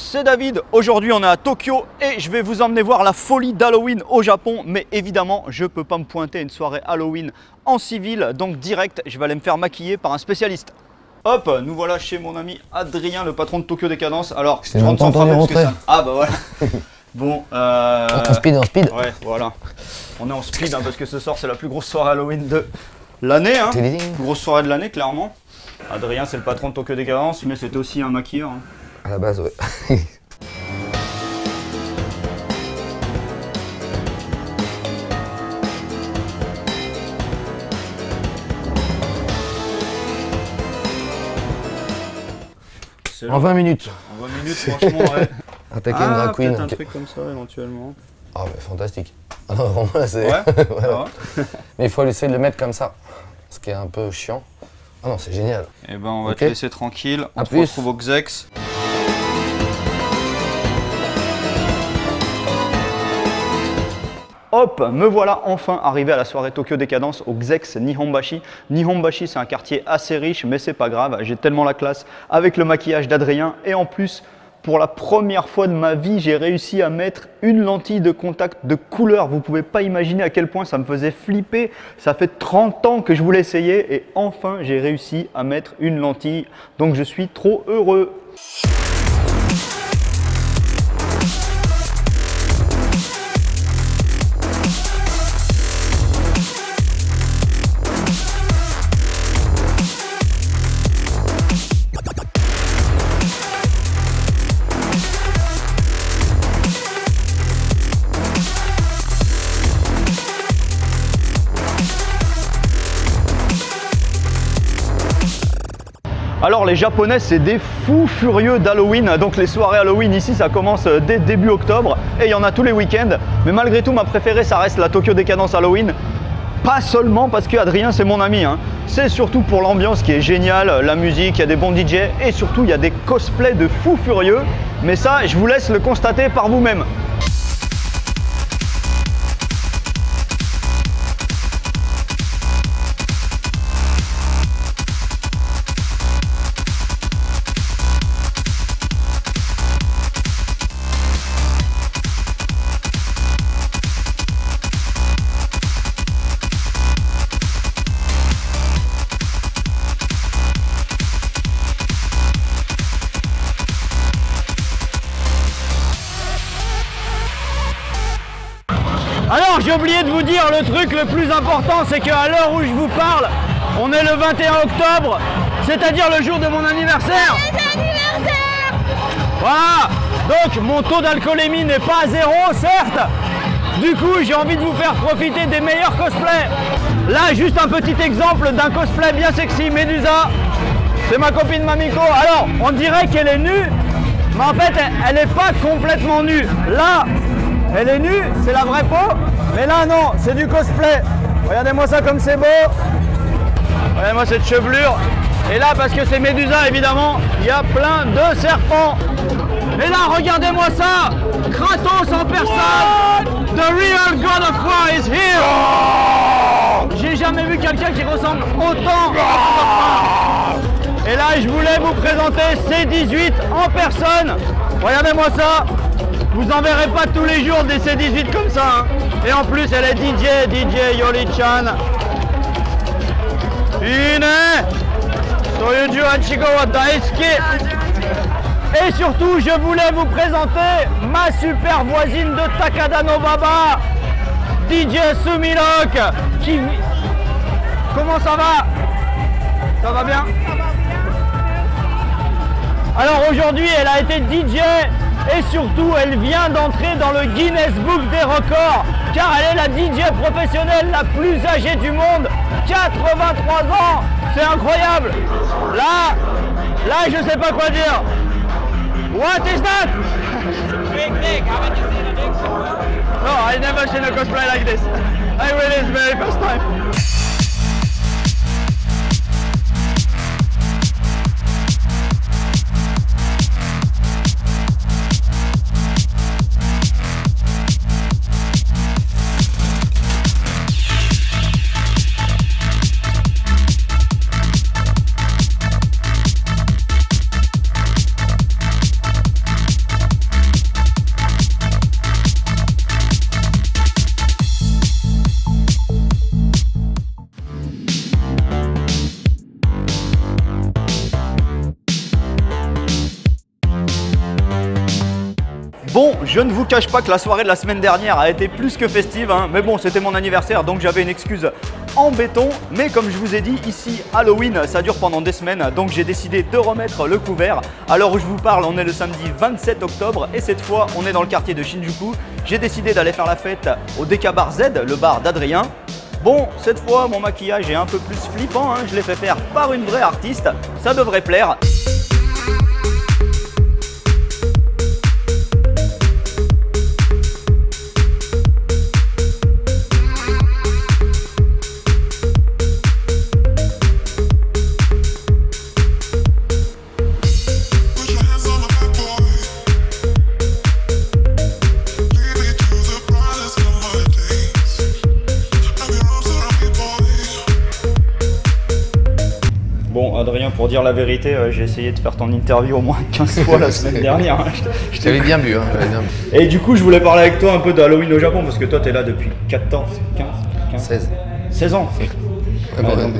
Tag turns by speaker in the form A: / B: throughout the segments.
A: c'est David. Aujourd'hui on est à Tokyo et je vais vous emmener voir la folie d'Halloween au Japon. Mais évidemment je ne peux pas me pointer à une soirée Halloween en civil. Donc direct je vais aller me faire maquiller par un spécialiste. Hop, nous voilà chez mon ami Adrien, le patron de Tokyo Décadence. Alors je rentre sans frapper parce que ça... Ah bah voilà. Bon
B: en speed.
A: Ouais voilà. On est en speed hein, parce que ce soir c'est la plus grosse soirée Halloween de l'année hein. Plus grosse soirée de l'année clairement. Adrien c'est le patron de Tokyo Décadence mais c'est aussi un maquilleur hein.
B: À la base, ouais. En 20 minutes.
A: En 20 minutes, franchement, ouais.
B: Attaquer une drag queen.
A: Un truc comme ça, éventuellement.
B: Ah, mais fantastique. Ah non, vraiment, là, c'est...
A: Ouais,
B: ouais. Mais il faut essayer de le mettre comme ça. Ce qui est un peu chiant. Ah non, c'est génial.
A: Eh ben, on va te laisser tranquille. On te
B: plus.
A: retrouve au Xex. Hop, me voilà enfin arrivé à la soirée Tokyo Décadence au Xex Nihonbashi. Nihonbashi, c'est un quartier assez riche, mais c'est pas grave. J'ai tellement la classe avec le maquillage d'Adrien. Et en plus, pour la première fois de ma vie, j'ai réussi à mettre une lentille de contact de couleur. Vous pouvez pas imaginer à quel point ça me faisait flipper. Ça fait 30 ans que je voulais essayer et enfin, j'ai réussi à mettre une lentille. Donc, je suis trop heureux. Alors les Japonais c'est des fous furieux d'Halloween, donc les soirées Halloween ici ça commence dès début octobre et il y en a tous les week-ends. Mais malgré tout ma préférée ça reste la Tokyo Décadence Halloween. Pas seulement parce que Adrien c'est mon ami, hein. C'est surtout pour l'ambiance qui est géniale, la musique, il y a des bons DJ et surtout il y a des cosplays de fous furieux. Mais ça je vous laisse le constater par vous-même. Alors j'ai oublié de vous dire le truc le plus important, c'est qu'à l'heure où je vous parle, on est le 21 octobre, c'est-à-dire le jour de mon anniversaire. Voilà, donc mon taux d'alcoolémie n'est pas à zéro, certes. Du coup, j'ai envie de vous faire profiter des meilleurs cosplays. Là, juste un petit exemple d'un cosplay bien sexy, Medusa. C'est ma copine Mamiko. Alors, on dirait qu'elle est nue, mais en fait, elle n'est pas complètement nue. Là, elle est nue, c'est la vraie peau, mais là non, c'est du cosplay. Regardez-moi ça comme c'est beau. Regardez-moi cette chevelure. Et là, parce que c'est Médusa, évidemment, il y a plein de serpents. Et là, regardez-moi ça. Kratos en personne. The real God of War is here. J'ai jamais vu quelqu'un qui ressemble autant à God of War. Et là, je voulais vous présenter C18 en personne. Regardez-moi ça. Vous en verrez pas tous les jours des C18 comme ça. Hein. Et en plus, elle est DJ Yoli-chan. Ine Soyuju Hachiko wa daisuki. Et surtout, je voulais vous présenter ma super voisine de Takada no Baba, DJ Sumilok. Qui... Comment ça va? Ça va bien? Alors aujourd'hui, elle a été DJ. Et surtout, elle vient d'entrer dans le Guinness Book des records, car elle est la DJ professionnelle la plus âgée du monde, 83 ans, c'est incroyable. Là, je sais pas quoi dire. What is that? Big dick, haven't you seen a dick before? No, I never seen a cosplay like this. I really, it's very first time. Je ne vous cache pas que la soirée de la semaine dernière a été plus que festive, hein. Mais bon, c'était mon anniversaire, donc j'avais une excuse en béton. Mais comme je vous ai dit, ici, Halloween, ça dure pendant des semaines, donc j'ai décidé de remettre le couvert. À l'heure où je vous parle, on est le samedi 27 octobre et cette fois, on est dans le quartier de Shinjuku. J'ai décidé d'aller faire la fête au DK Bar Z, le bar d'Adrien. Bon, cette fois, mon maquillage est un peu plus flippant, hein. Je l'ai fait faire par une vraie artiste, ça devrait plaire. Bon, Adrien, pour dire la vérité, j'ai essayé de faire ton interview au moins 15 fois la semaine dernière.
B: Je t'avais bien bu, hein,
A: Et du coup, je voulais parler avec toi un peu d'Halloween au Japon, parce que toi, t'es là depuis 14, 15, 16 ans.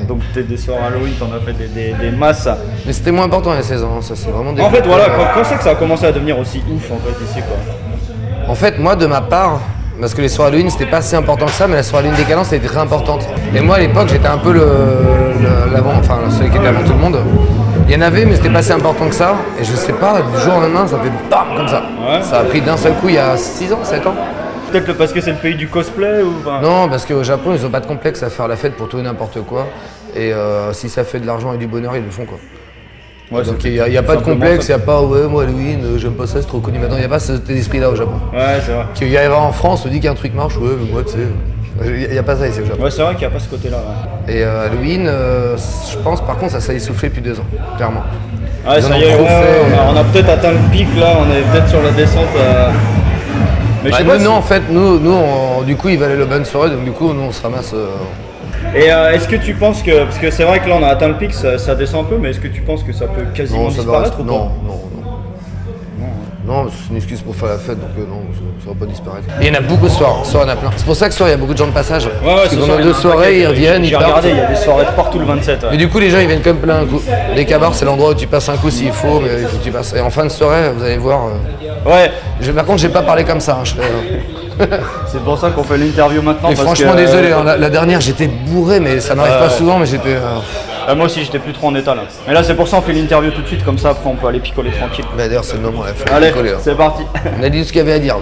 A: Donc t'es des soirs Halloween, t'en as fait des masses.
B: Mais c'était moins important il y a 16 ans, ça c'est vraiment des...
A: En fait, voilà, quand c'est que ça a commencé à devenir aussi ouf, en fait, ici, quoi?
B: En fait, moi, de ma part, parce que les soirées Halloween, c'était pas si important que ça, mais la soirée Halloween Décadence, c'était très importante. Et moi, à l'époque, j'étais un peu celui qui était avant tout le monde. Il y en avait, mais c'était pas si important que ça. Et je sais pas, du jour au lendemain, ça fait bam, comme ça. Ouais. Ça a pris d'un seul coup il y a 6 ans, 7 ans.
A: Peut-être parce que c'est le pays du cosplay ou...
B: Non, parce qu'au Japon, ils ont pas de complexe à faire la fête pour tout et n'importe quoi. Et si ça fait de l'argent et du bonheur, ils le font, quoi. Ouais, donc il n'y a pas de complexe, il n'y a pas ouais moi Halloween, j'aime pas ça, c'est trop connu. Maintenant il n'y a pas cet esprit là au Japon.
A: Ouais c'est vrai.
B: Qu'il y arrivera en France, on dit qu'un truc marche, ouais mais moi tu sais. Il n'y a pas ça ici au Japon.
A: Ouais c'est vrai qu'il n'y a pas ce côté là. Ouais.
B: Et Halloween, je pense par contre ça s'est essoufflé depuis 2 ans, clairement.
A: Ouais ça y est, on a peut-être atteint le pic là, on est peut-être sur la descente. Mais
B: bah, nous, non en fait, nous du coup il valait le bonne soirée, donc du coup nous on se ramasse.
A: Et est-ce que tu penses que, parce que c'est vrai que là on a atteint le pic, ça descend un peu, mais est-ce que tu penses que ça peut quasiment disparaître ou pas?
B: Non, c'est une excuse pour faire la fête, donc non, ça va pas disparaître. Et il y en a beaucoup ce soir, il y en a plein. C'est pour ça que ce soir il y a beaucoup de gens de passage. Ouais,
A: parce
B: que pendant 2 soirées, ils reviennent, ils partent.
A: J'ai regardé, il y a des soirées de partout le 27. Ouais.
B: Et du coup les gens ils viennent comme plein un coup. Les cabars c'est l'endroit où tu passes un coup s'il faut, mais il faut que tu passes. Et en fin de soirée, vous allez voir.
A: Ouais.
B: Par contre j'ai pas parlé comme ça, hein,
A: c'est pour ça qu'on fait l'interview maintenant.
B: Et franchement désolé, hein, la dernière j'étais bourré, mais ça m'arrive pas souvent, mais j'étais...
A: moi aussi j'étais plus trop en état là. Mais là c'est pour ça on fait l'interview tout de suite, comme ça après on peut aller picoler tranquille.
B: Bah d'ailleurs c'est le moment là, faut
A: allez,
B: picoler. Hein.
A: C'est parti.
B: On a dit ce qu'il y avait à dire.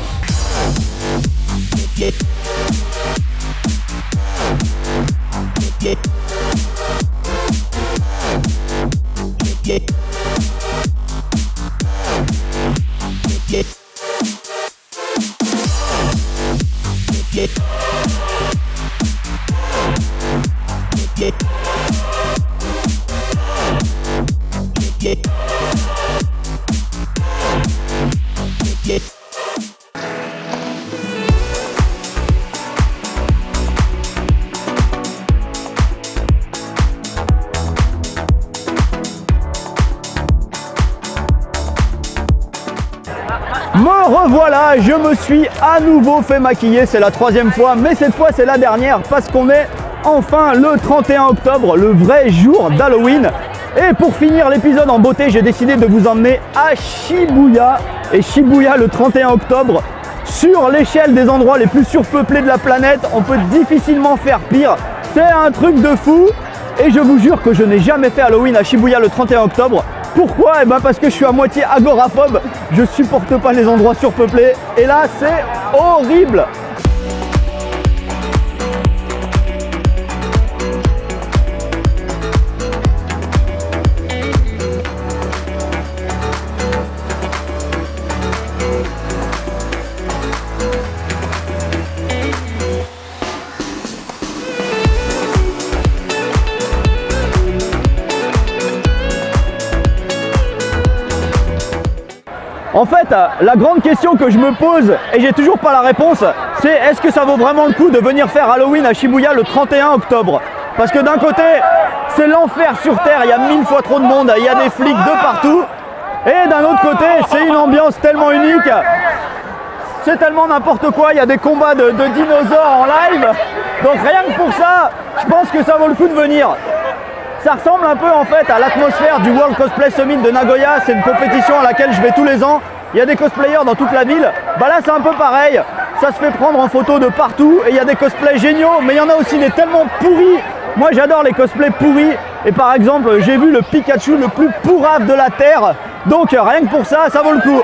A: Me revoilà, je me suis à nouveau fait maquiller, c'est la 3e fois, mais cette fois c'est la dernière parce qu'on est enfin le 31 octobre, le vrai jour d'Halloween. Et pour finir l'épisode en beauté, j'ai décidé de vous emmener à Shibuya. Et Shibuya le 31 octobre, sur l'échelle des endroits les plus surpeuplés de la planète, on peut difficilement faire pire. C'est un truc de fou. Et je vous jure que je n'ai jamais fait Halloween à Shibuya le 31 octobre. Pourquoi? Eh ben parce que je suis à moitié agoraphobe, je supporte pas les endroits surpeuplés et là c'est horrible. En fait, la grande question que je me pose, et j'ai toujours pas la réponse, c'est est-ce que ça vaut vraiment le coup de venir faire Halloween à Shibuya le 31 octobre? Parce que d'un côté, c'est l'enfer sur Terre, il y a 1000 fois trop de monde, il y a des flics de partout. Et d'un autre côté, c'est une ambiance tellement unique, c'est tellement n'importe quoi, il y a des combats de dinosaures en live. Donc rien que pour ça, je pense que ça vaut le coup de venir. Ça ressemble un peu en fait à l'atmosphère du World Cosplay Summit de Nagoya, c'est une compétition à laquelle je vais tous les ans. il y a des cosplayers dans toute la ville. Bah là c'est un peu pareil, ça se fait prendre en photo de partout et il y a des cosplays géniaux, mais il y en a aussi des tellement pourris. Moi j'adore les cosplays pourris et par exemple j'ai vu le Pikachu le plus pourrave de la Terre, donc rien que pour ça, ça vaut le coup.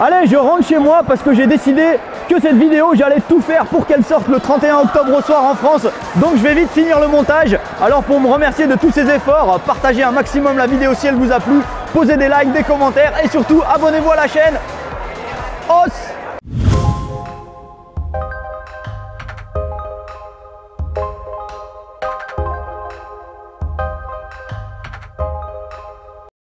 A: Allez, je rentre chez moi parce que j'ai décidé que cette vidéo, j'allais tout faire pour qu'elle sorte le 31 octobre au soir en France. Donc je vais vite finir le montage. Alors pour me remercier de tous ces efforts, partagez un maximum la vidéo si elle vous a plu, posez des likes, des commentaires et surtout abonnez-vous à la chaîne. Os